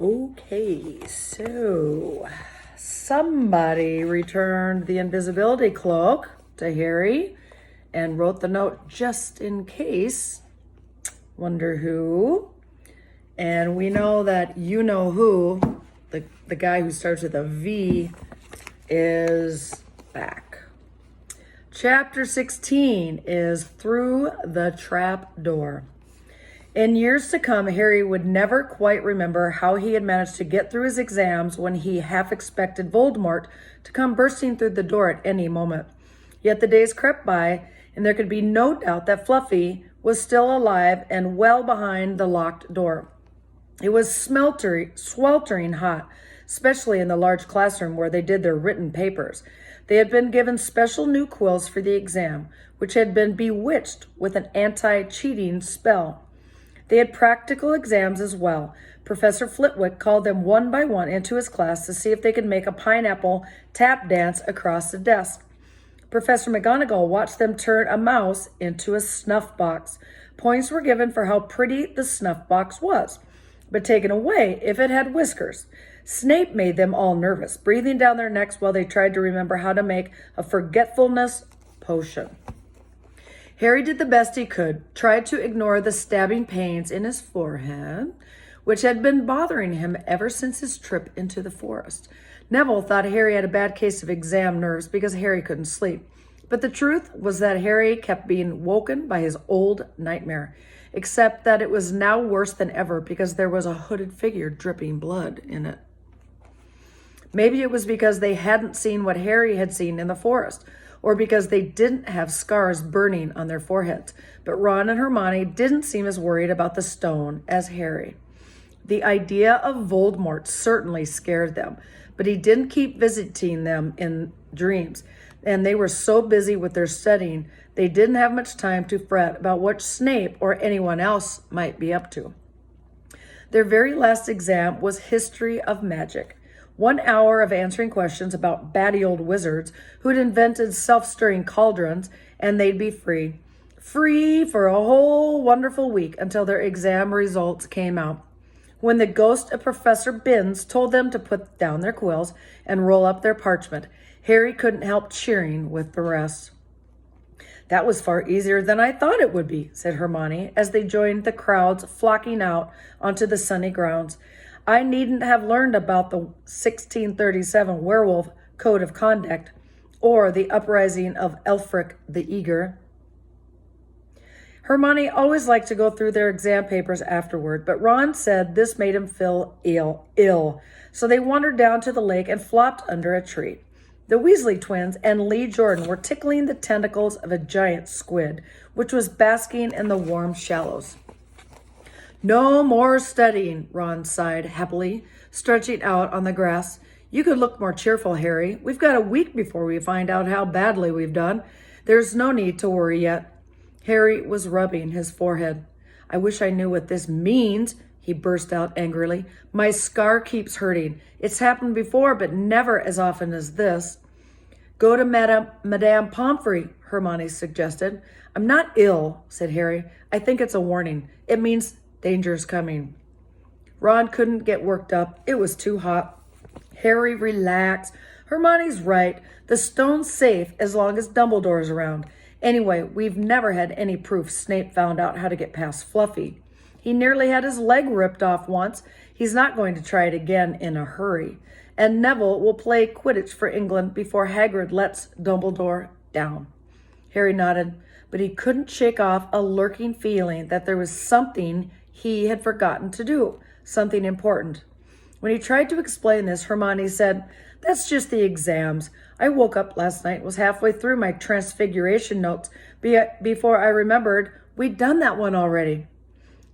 Okay, so somebody returned the invisibility cloak to Harry and wrote the note just in case. Wonder who? And we know that you know who, the guy who starts with a V, is back. Chapter 16 is Through the Trap Door. In years to come, Harry would never quite remember how he had managed to get through his exams when he half expected Voldemort to come bursting through the door at any moment. Yet the days crept by, and there could be no doubt that Fluffy was still alive and well behind the locked door. It was sweltering hot, especially in the large classroom where they did their written papers. They had been given special new quills for the exam, which had been bewitched with an anti-cheating spell. They had practical exams as well. Professor Flitwick called them one by one into his class to see if they could make a pineapple tap dance across the desk. Professor McGonagall watched them turn a mouse into a snuff box. Points were given for how pretty the snuff box was, but taken away if it had whiskers. Snape made them all nervous, breathing down their necks while they tried to remember how to make a forgetfulness potion. Harry did the best he could, tried to ignore the stabbing pains in his forehead, which had been bothering him ever since his trip into the forest. Neville thought Harry had a bad case of exam nerves because Harry couldn't sleep. But the truth was that Harry kept being woken by his old nightmare, except that it was now worse than ever because there was a hooded figure dripping blood in it. Maybe it was because they hadn't seen what Harry had seen in the forest, or because they didn't have scars burning on their foreheads. But Ron and Hermione didn't seem as worried about the stone as Harry. The idea of Voldemort certainly scared them, but he didn't keep visiting them in dreams, and they were so busy with their studying, they didn't have much time to fret about what Snape or anyone else might be up to. Their very last exam was History of Magic. 1 hour of answering questions about batty old wizards who'd invented self-stirring cauldrons, and they'd be free. Free for a whole wonderful week until their exam results came out. When the ghost of Professor Binns told them to put down their quills and roll up their parchment, Harry couldn't help cheering with the rest. "That was far easier than I thought it would be," said Hermione as they joined the crowds flocking out onto the sunny grounds. "I needn't have learned about the 1637 werewolf code of conduct or the uprising of Elfric the Eager." Hermione always liked to go through their exam papers afterward, but Ron said this made him feel ill. So they wandered down to the lake and flopped under a tree. The Weasley twins and Lee Jordan were tickling the tentacles of a giant squid, which was basking in the warm shallows. "No more studying," Ron sighed happily, stretching out on the grass. "You could look more cheerful, Harry. We've got a week before we find out how badly we've done. There's no need to worry yet." Harry was rubbing his forehead. "I wish I knew what this means," he burst out angrily. "My scar keeps hurting. It's happened before, but never as often as this." "Go to Madame Pomfrey," Hermione suggested. "I'm not ill," said Harry. "I think it's a warning. It means danger's coming." Ron couldn't get worked up. It was too hot. "Harry, relax. Hermione's right. The stone's safe as long as Dumbledore's around. Anyway, we've never had any proof Snape found out how to get past Fluffy. He nearly had his leg ripped off once. He's not going to try it again in a hurry. And Neville will play Quidditch for England before Hagrid lets Dumbledore down." Harry nodded, but he couldn't shake off a lurking feeling that there was something he had forgotten to do, something important. When he tried to explain this, Hermione said, "That's just the exams. I woke up last night and was halfway through my transfiguration notes before I remembered we'd done that one already."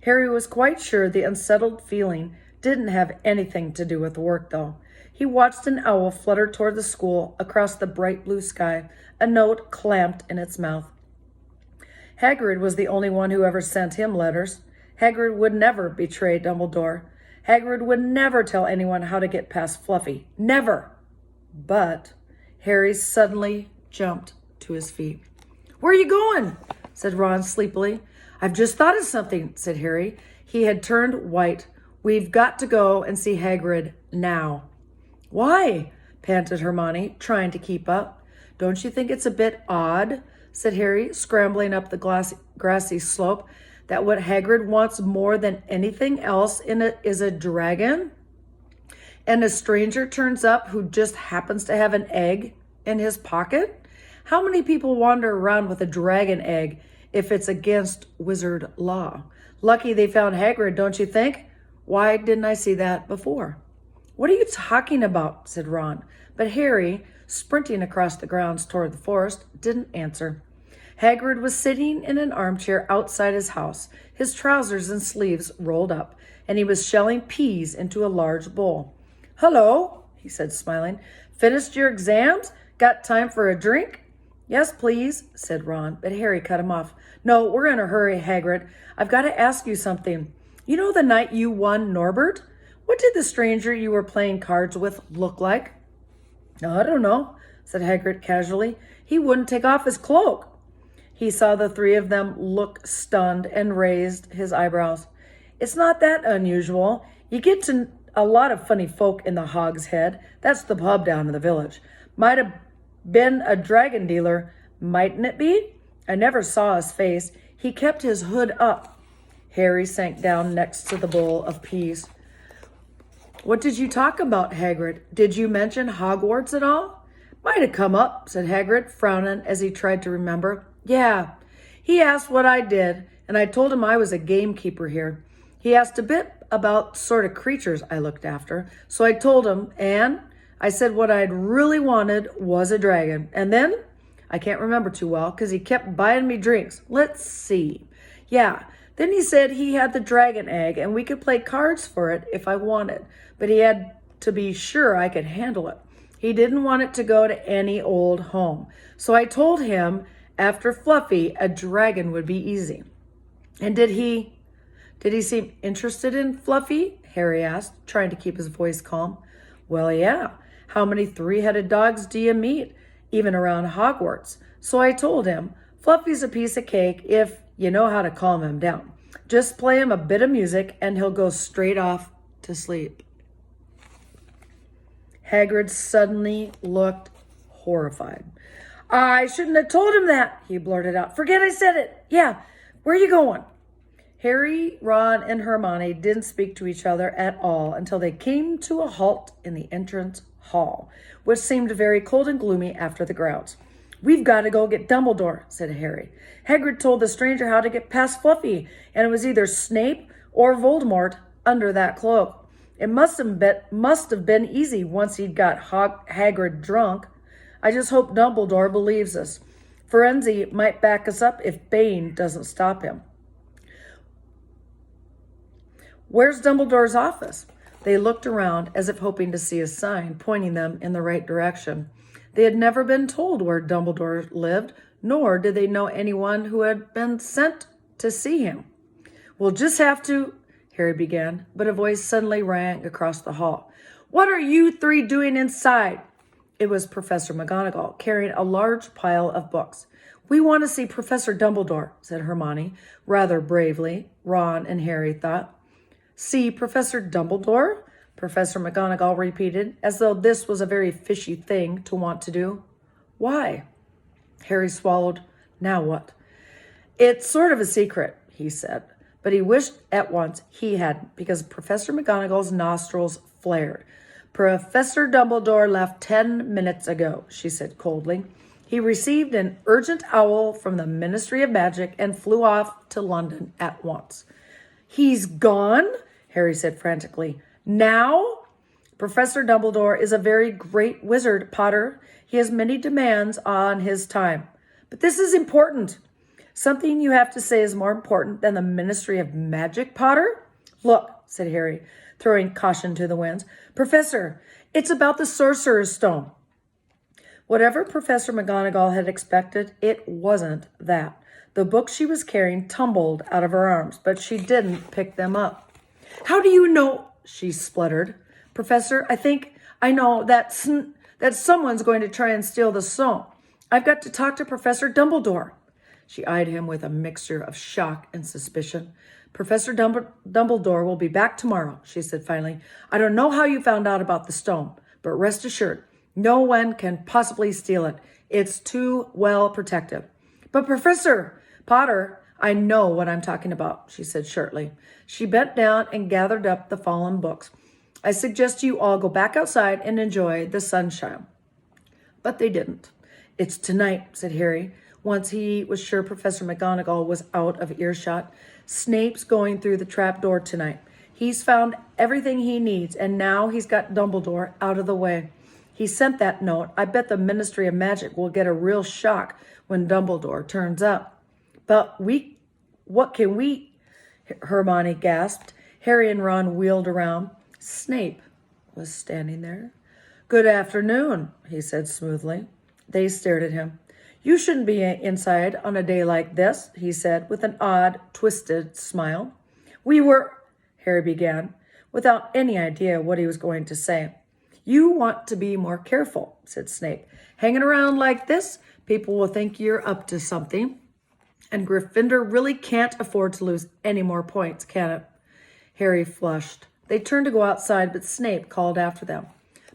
Harry was quite sure the unsettled feeling didn't have anything to do with work, though. He watched an owl flutter toward the school across the bright blue sky, a note clamped in its mouth. Hagrid was the only one who ever sent him letters. Hagrid would never betray Dumbledore. Hagrid would never tell anyone how to get past Fluffy. Never. But Harry suddenly jumped to his feet. "Where are you going?" said Ron sleepily. "I've just thought of something," said Harry. He had turned white. We've got to go and see Hagrid now." "Why?" panted Hermione, trying to keep up. "Don't you think it's a bit odd," said Harry, scrambling up the grassy slope, "that what Hagrid wants more than anything else is a dragon? And a stranger turns up who just happens to have an egg in his pocket? How many people wander around with a dragon egg if it's against wizard law? Lucky they found Hagrid, don't you think? Why didn't I see that before?" "What are you talking about?" said Ron. But Harry, sprinting across the grounds toward the forest, didn't answer. Hagrid was sitting in an armchair outside his house, his trousers and sleeves rolled up, and he was shelling peas into a large bowl. "Hello," he said, smiling. "Finished your exams? Got time for a drink?" "Yes, please," said Ron, but Harry cut him off. "No, we're in a hurry, Hagrid. I've got to ask you something. You know the night you won Norbert? What did the stranger you were playing cards with look like?" "I don't know," said Hagrid casually. "He wouldn't take off his cloak." He saw the three of them look stunned and raised his eyebrows. "It's not that unusual. You get to a lot of funny folk in the Hog's Head. That's the pub down in the village. Might have been a dragon dealer, mightn't it be? I never saw his face. He kept his hood up." Harry sank down next to the bowl of peas. "What did you talk about, Hagrid? Did you mention Hogwarts at all?" "Might have come up," said Hagrid, frowning as he tried to remember. "Yeah, he asked what I did, and I told him I was a gamekeeper here. He asked a bit about sort of creatures I looked after, so I told him, and I said what I'd really wanted was a dragon. And then, I can't remember too well, because he kept buying me drinks. Let's see. Yeah, then he said he had the dragon egg, and we could play cards for it if I wanted, but he had to be sure I could handle it. He didn't want it to go to any old home. So I told him after Fluffy, a dragon would be easy." "And did he seem interested in Fluffy?" Harry asked, trying to keep his voice calm. "Well, yeah. How many three-headed dogs do you meet, even around Hogwarts? So I told him, Fluffy's a piece of cake if you know how to calm him down. Just play him a bit of music and he'll go straight off to sleep." Hagrid suddenly looked horrified. "I shouldn't have told him that," he blurted out. "Forget I said it. Yeah, where are you going?" Harry, Ron, and Hermione didn't speak to each other at all until they came to a halt in the entrance hall, which seemed very cold and gloomy after the grounds. "We've got to go get Dumbledore," said Harry. "Hagrid told the stranger how to get past Fluffy, and it was either Snape or Voldemort under that cloak. It must have been easy once he'd got Hagrid drunk. I just hope Dumbledore believes us. Firenze might back us up if Bane doesn't stop him." "Where's Dumbledore's office?" They looked around as if hoping to see a sign pointing them in the right direction. They had never been told where Dumbledore lived, nor did they know anyone who had been sent to see him. "We'll just have to," Harry began, but a voice suddenly rang across the hall. "What are you three doing inside?" It was Professor McGonagall, carrying a large pile of books. "We want to see Professor Dumbledore," said Hermione, rather bravely, Ron and Harry thought. "See Professor Dumbledore?" Professor McGonagall repeated, as though this was a very fishy thing to want to do. "Why?" Harry swallowed. Now what? "It's sort of a secret," he said, but he wished at once he hadn't, because Professor McGonagall's nostrils flared. "Professor Dumbledore left 10 minutes ago," she said coldly. "He received an urgent owl from the Ministry of Magic and flew off to London at once." "He's gone?" Harry said frantically. "Now?" "Professor Dumbledore is a very great wizard, Potter. He has many demands on his time. But this is important. Something you have to say is more important than the Ministry of Magic, Potter?" "Look," said Harry, throwing caution to the winds. "Professor, it's about the Sorcerer's Stone." Whatever Professor McGonagall had expected, it wasn't that. The books she was carrying tumbled out of her arms, but she didn't pick them up. "How do you know?" she spluttered. "Professor, I know that someone's going to try and steal the stone. I've got to talk to Professor Dumbledore." She eyed him with a mixture of shock and suspicion. Professor Dumbledore will be back tomorrow, she said finally. I don't know how you found out about the stone, but rest assured, no one can possibly steal it. It's too well protected. But Professor Potter, I know what I'm talking about, she said shortly. She bent down and gathered up the fallen books. I suggest you all go back outside and enjoy the sunshine. But they didn't. It's tonight, said Harry, once he was sure Professor McGonagall was out of earshot. Snape's going through the trapdoor tonight. He's found everything he needs, and now he's got Dumbledore out of the way. He sent that note. I bet the Ministry of Magic will get a real shock when Dumbledore turns up. But what can we, Hermione gasped. Harry and Ron wheeled around. Snape was standing there. Good afternoon, he said smoothly. They stared at him. You shouldn't be inside on a day like this, he said with an odd, twisted smile. Harry began, without any idea what he was going to say. You want to be more careful, said Snape. Hanging around like this, people will think you're up to something. And Gryffindor really can't afford to lose any more points, can it? Harry flushed. They turned to go outside, but Snape called after them.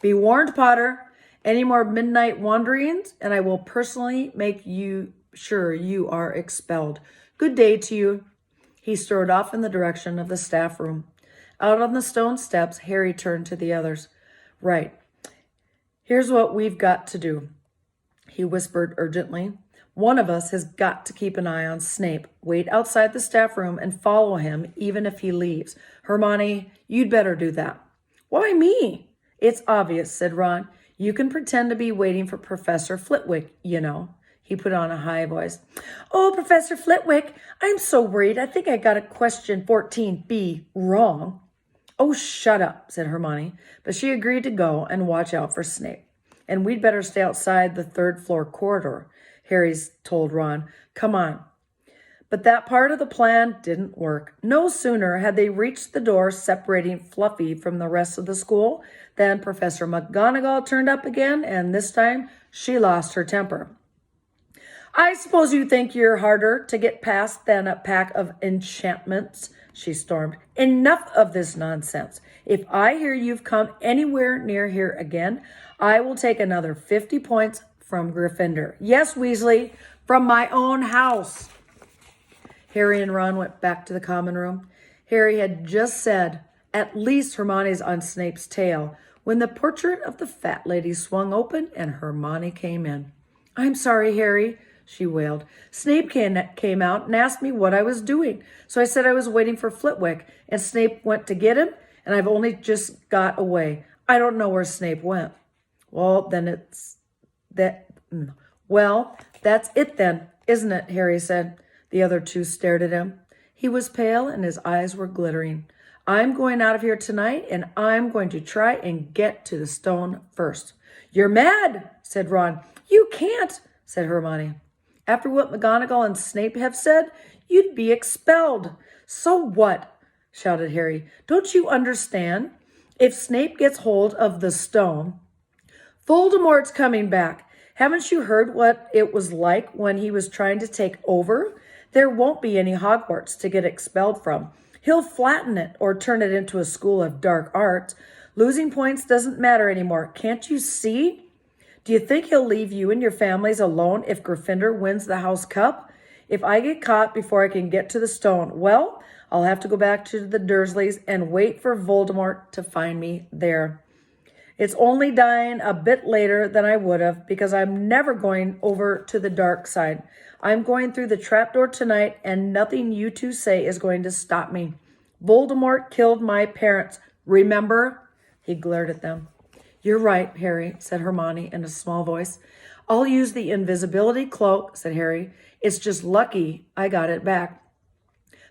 Be warned, Potter. Any more midnight wanderings, and I will personally make sure you are expelled. Good day to you. He strode off in the direction of the staff room. Out on the stone steps, Harry turned to the others. Right. Here's what we've got to do, he whispered urgently. One of us has got to keep an eye on Snape, wait outside the staff room, and follow him even if he leaves. Hermione, you'd better do that. Why me? It's obvious, said Ron. You can pretend to be waiting for Professor Flitwick, you know. He put on a high voice. Oh, Professor Flitwick, I'm so worried. I think I got a question 14B wrong. Oh, shut up, said Hermione, but she agreed to go and watch out for Snape. And we'd better stay outside the third-floor corridor, Harry told Ron. Come on. But that part of the plan didn't work. No sooner had they reached the door separating Fluffy from the rest of the school than Professor McGonagall turned up again, and this time she lost her temper. I suppose you think you're harder to get past than a pack of enchantments, she stormed. Enough of this nonsense. If I hear you've come anywhere near here again, I will take another 50 points from Gryffindor. Yes, Weasley, from my own house. Harry and Ron went back to the common room. Harry had just said, at least Hermione's on Snape's tail, when the portrait of the fat lady swung open and Hermione came in. I'm sorry, Harry, she wailed. Snape came out and asked me what I was doing. So I said I was waiting for Flitwick, and Snape went to get him, and I've only just got away. I don't know where Snape went. Well, that's it then, isn't it? Harry said. The other two stared at him. He was pale and his eyes were glittering. I'm going out of here tonight, and I'm going to try and get to the stone first. You're mad, said Ron. You can't, said Hermione. After what McGonagall and Snape have said, you'd be expelled. So what? Shouted Harry. Don't you understand? If Snape gets hold of the stone, Voldemort's coming back. Haven't you heard what it was like when he was trying to take over? There won't be any Hogwarts to get expelled from. He'll flatten it or turn it into a school of dark arts. Losing points doesn't matter anymore. Can't you see? Do you think he'll leave you and your families alone if Gryffindor wins the House Cup? If I get caught before I can get to the stone, well, I'll have to go back to the Dursleys and wait for Voldemort to find me there. It's only dying a bit later than I would have because I'm never going over to the dark side. I'm going through the trapdoor tonight, and nothing you two say is going to stop me. Voldemort killed my parents. Remember? He glared at them. You're right, Harry, said Hermione in a small voice. I'll use the invisibility cloak, said Harry. It's just lucky I got it back.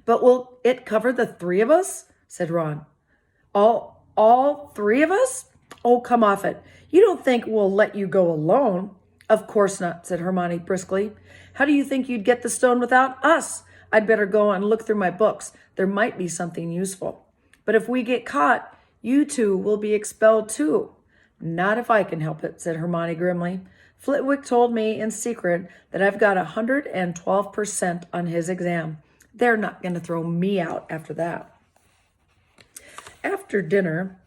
But will it cover the three of us? Said Ron. All three of us? Oh, come off it. You don't think we'll let you go alone? Of course not, said Hermione briskly. How do you think you'd get the stone without us? I'd better go and look through my books. There might be something useful. But if we get caught, you two will be expelled too. Not if I can help it, said Hermione grimly. Flitwick told me in secret that I've got 112% on his exam. They're not going to throw me out after that. After dinner,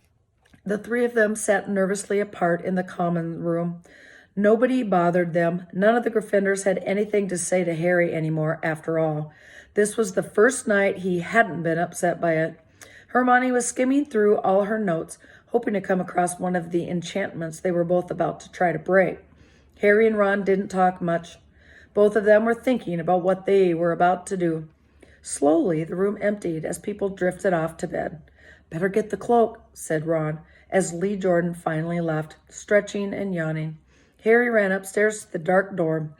the three of them sat nervously apart in the common room. Nobody bothered them. None of the Gryffindors had anything to say to Harry anymore, after all. This was the first night he hadn't been upset by it. Hermione was skimming through all her notes, hoping to come across one of the enchantments they were both about to try to break. Harry and Ron didn't talk much. Both of them were thinking about what they were about to do. Slowly, the room emptied as people drifted off to bed. "Better get the cloak," said Ron, as Lee Jordan finally left, stretching and yawning. Harry ran upstairs to the dark dorm.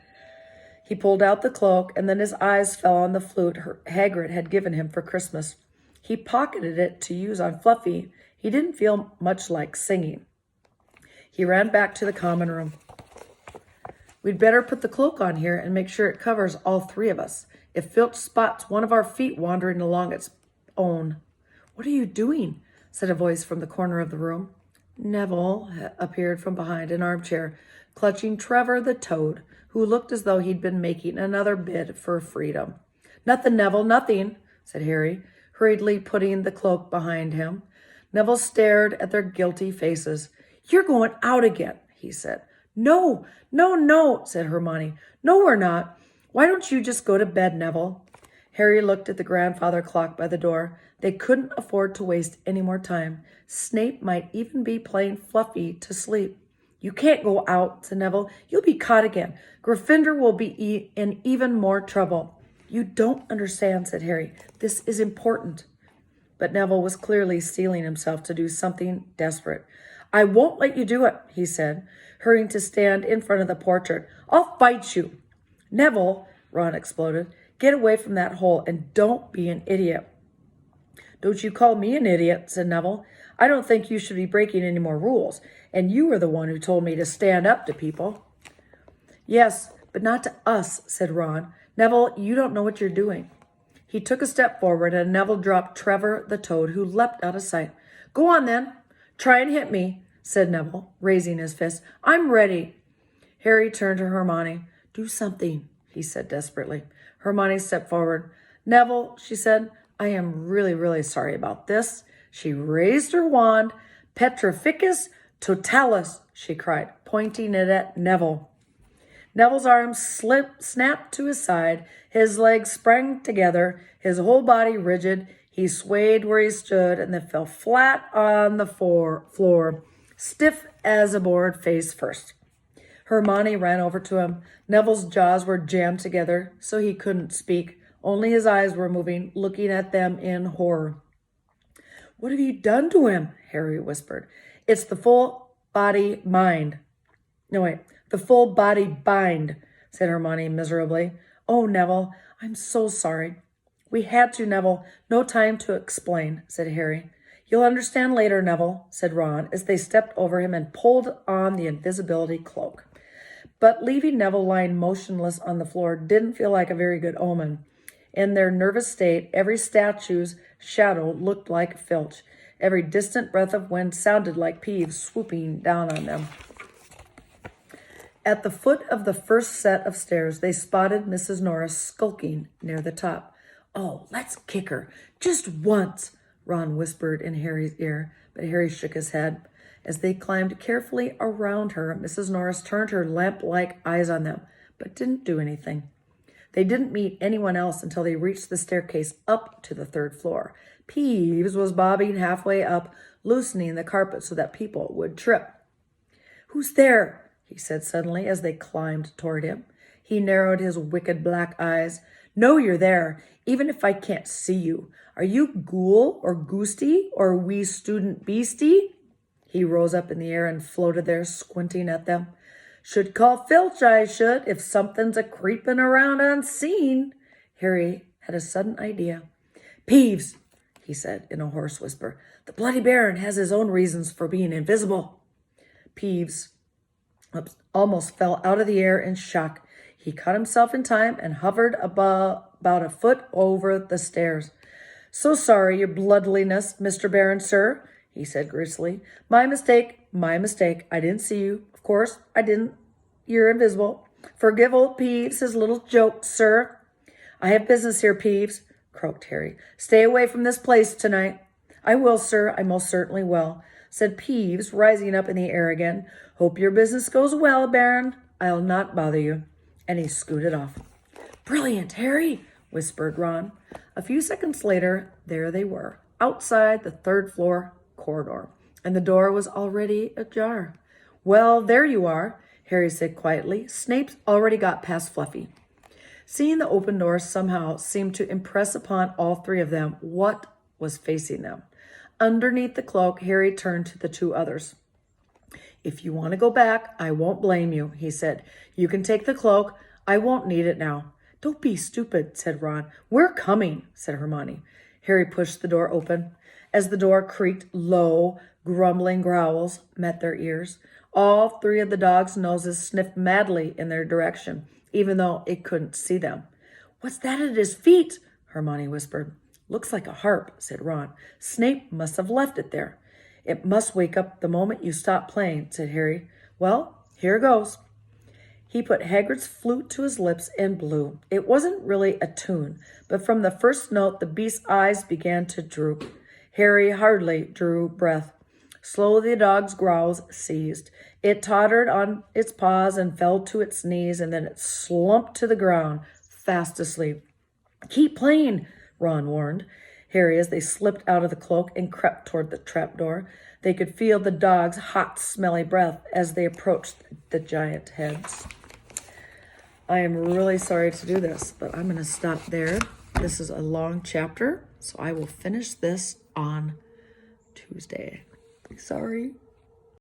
He pulled out the cloak, and then his eyes fell on the flute Hagrid had given him for Christmas. He pocketed it to use on Fluffy. He didn't feel much like singing. He ran back to the common room. "We'd better put the cloak on here and make sure it covers all three of us. If Filch spots one of our feet wandering along its own." "What are you doing?" said a voice from the corner of the room. Neville appeared from behind an armchair, clutching Trevor the Toad, who looked as though he'd been making another bid for freedom. "Nothing, Neville, nothing," said Harry, hurriedly putting the cloak behind him. Neville stared at their guilty faces. "You're going out again," he said. "No, no, no," said Hermione. "No, we're not. Why don't you just go to bed, Neville?" Harry looked at the grandfather clock by the door. They couldn't afford to waste any more time. Snape might even be playing Fluffy to sleep. "You can't go out," said Neville. "You'll be caught again. Gryffindor will be in even more trouble." "You don't understand," said Harry. "This is important." But Neville was clearly steeling himself to do something desperate. "I won't let you do it," he said, hurrying to stand in front of the portrait. "I'll fight you." "Neville," Ron exploded, "get away from that hole and don't be an idiot." "Don't you call me an idiot," said Neville. "I don't think you should be breaking any more rules, and you were the one who told me to stand up to people." "Yes, but not to us," said Ron. "Neville, you don't know what you're doing." He took a step forward, and Neville dropped Trevor the Toad, who leapt out of sight. "Go on, then. Try and hit me," said Neville, raising his fist. "I'm ready." Harry turned to Hermione. "Do something," he said desperately. Hermione stepped forward. "Neville," she said, "I am really, really sorry about this." She raised her wand. "Petrificus totalis," she cried, pointing it at Neville. Neville's arms snapped to his side. His legs sprang together, his whole body rigid. He swayed where he stood and then fell flat on the floor, stiff as a board, face first. Hermione ran over to him. Neville's jaws were jammed together, so he couldn't speak. Only his eyes were moving, looking at them in horror. "What have you done to him?" Harry whispered. "It's the full body mind." "No, wait. The full body bind," said Hermione miserably. "Oh, Neville, I'm so sorry." "We had to, Neville. No time to explain," said Harry. "You'll understand later, Neville," said Ron, as they stepped over him and pulled on the invisibility cloak. But leaving Neville lying motionless on the floor didn't feel like a very good omen. In their nervous state, every statue's shadow looked like Filch. Every distant breath of wind sounded like Peeves swooping down on them. At the foot of the first set of stairs, they spotted Mrs. Norris skulking near the top. "Oh, let's kick her, just once," Ron whispered in Harry's ear, but Harry shook his head. As they climbed carefully around her, Mrs. Norris turned her lamp-like eyes on them, but didn't do anything. They didn't meet anyone else until they reached the staircase up to the third floor. Peeves was bobbing halfway up, loosening the carpet so that people would trip. "Who's there?" he said suddenly as they climbed toward him. He narrowed his wicked black eyes. "Know you're there, even if I can't see you. Are you Ghoul or Goosty or wee student beastie?" He rose up in the air and floated there, squinting at them. "Should call Filch, I should, if something's a-creeping around unseen." Harry had a sudden idea. "Peeves," he said in a hoarse whisper, "the Bloody Baron has his own reasons for being invisible." Peeves almost fell out of the air in shock. He caught himself in time and hovered about a foot over the stairs. "So sorry, your bloodliness, Mr. Baron, sir," he said grisly. My mistake. I didn't see you. Of course, I didn't. You're invisible. Forgive old Peeves his little joke, sir." "I have business here, Peeves," croaked Harry. Stay away from this place tonight. I will, sir. I most certainly will, said Peeves, rising up in the air again. Hope your business goes well, Baron. I'll not bother you. And he scooted off. Brilliant, Harry, whispered Ron. A few seconds later, there they were, outside the third-floor corridor, and the door was already ajar. Well, there you are, Harry said quietly. Snape's already got past Fluffy. Seeing the open door somehow seemed to impress upon all three of them what was facing them. Underneath the cloak, Harry turned to the two others. If you want to go back, I won't blame you, he said. You can take the cloak. I won't need it now. Don't be stupid, said Ron. We're coming, said Hermione. Harry pushed the door open. As the door creaked, low, grumbling growls met their ears. All three of the dogs' noses sniffed madly in their direction, even though it couldn't see them. What's that at his feet? Hermione whispered. Looks like a harp, said Ron. Snape must have left it there. It must wake up the moment you stop playing, said Harry. Well, here goes. He put Hagrid's flute to his lips and blew. It wasn't really a tune, but from the first note the beast's eyes began to droop. Harry hardly drew breath. Slowly the dog's growls ceased. It tottered on its paws and fell to its knees, and then it slumped to the ground, fast asleep. Keep playing, Ron warned Harry as they slipped out of the cloak and crept toward the trapdoor. They could feel the dog's hot, smelly breath as they approached the giant heads. I am really sorry to do this, but I'm going to stop there. This is a long chapter, so I will finish this on Tuesday. Sorry.